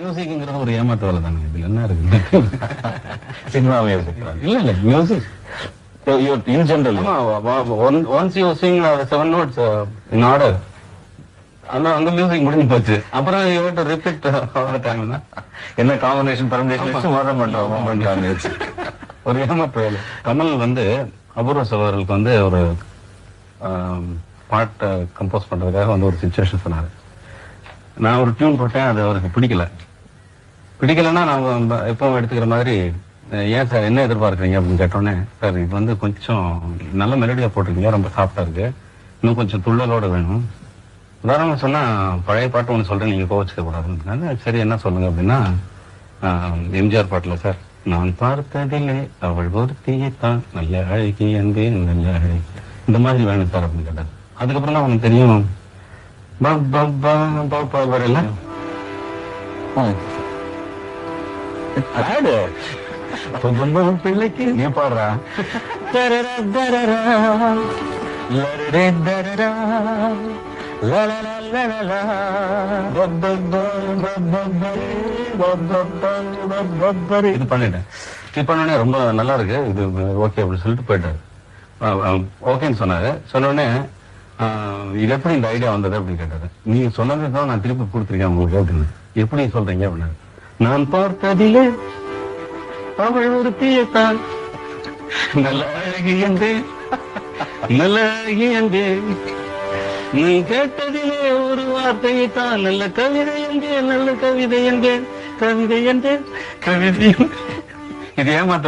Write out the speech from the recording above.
மியூசிக்ங்கிறது ஒரு ஏமாற்று வேலை தானே, இதுல என்ன இருக்கு? சினிமா மியூசிக் இல்ல music in general. Once you sing 7 notes in order, அந்த மியூசிக் முடிஞ்சு போச்சு. அப்புறம் you have to repeat all the time. என்ன காம்பினேஷன் பர்முடேஷன் வச்சு வர மாட்டோம். ஒரு ஏமாற்று வேலை. கமல் வந்து அபூர்வ சகோதரர்களுக்கு வந்து ஒரு பாட்டை கம்போஸ் பண்றதுக்காக வந்து ஒரு சிச்சுவேஷன் சொன்னாரு. நான் ஒரு டியூன் போட்டேன், அது அவருக்கு பிடிக்கலன்னா நான் எப்பவும் எடுத்துக்கிற மாதிரி, ஏன் சார் என்ன எதிர்பார்க்குறீங்க அப்படின்னு கேட்டோன்னே, சார் இது வந்து கொஞ்சம் நல்ல மெலடியா போட்டிருக்கீங்க, ரொம்ப சாஃப்டா இருக்கு, இன்னும் கொஞ்சம் துள்ளலோட வேணும். உதாரணம் சொன்னா பழைய பாட்டு ஒன்று சொல்றேன், நீங்க கோவச்சுக்க கூடாதுன்னு. சரி என்ன சொல்லுங்க அப்படின்னா, எம்ஜிஆர் பாட்டுல சார், நான் பார்த்ததில்லை அவள் ஒருத்தியை தான் நல்ல அழகி என்பேன் நல்ல அழகி, இந்த மாதிரி வேணும் சார் அப்படின்னு கேட்டார். அதுக்கப்புறம் தான் அவனுக்கு தெரியும் வரல பிள்ளைக்கு நீ பாடுறா இது பண்ணிட்டேன். இது பண்ணோடனே ரொம்ப நல்லா இருக்கு, இது ஓகே அப்படின்னு சொல்லிட்டு போயிட்டாரு. ஓகேன்னு சொன்னாரு. சொன்னோடனே இது எப்படி இந்த ஐடியா வந்தது அப்படின்னு கேட்டாரு. நீங்க சொன்னதுதான் நான் திருப்பி கொடுத்துருக்கேன் உங்களுக்கு அப்படின்னு. எப்படி சொல்றீங்க அப்படின்னா, நான் பார்த்ததிலே அவள் ஒரு தீயத்தான் நல்ல அழகி என்பேன் நல்ல அழகி என்பேன், நீ கேட்டதிலே ஒரு வார்த்தையை தான் நல்ல கவிதை என்பேன் நல்ல கவிதை என்பேன் கவிதை என்பேன் கவிதை. இது ஏமாற்ற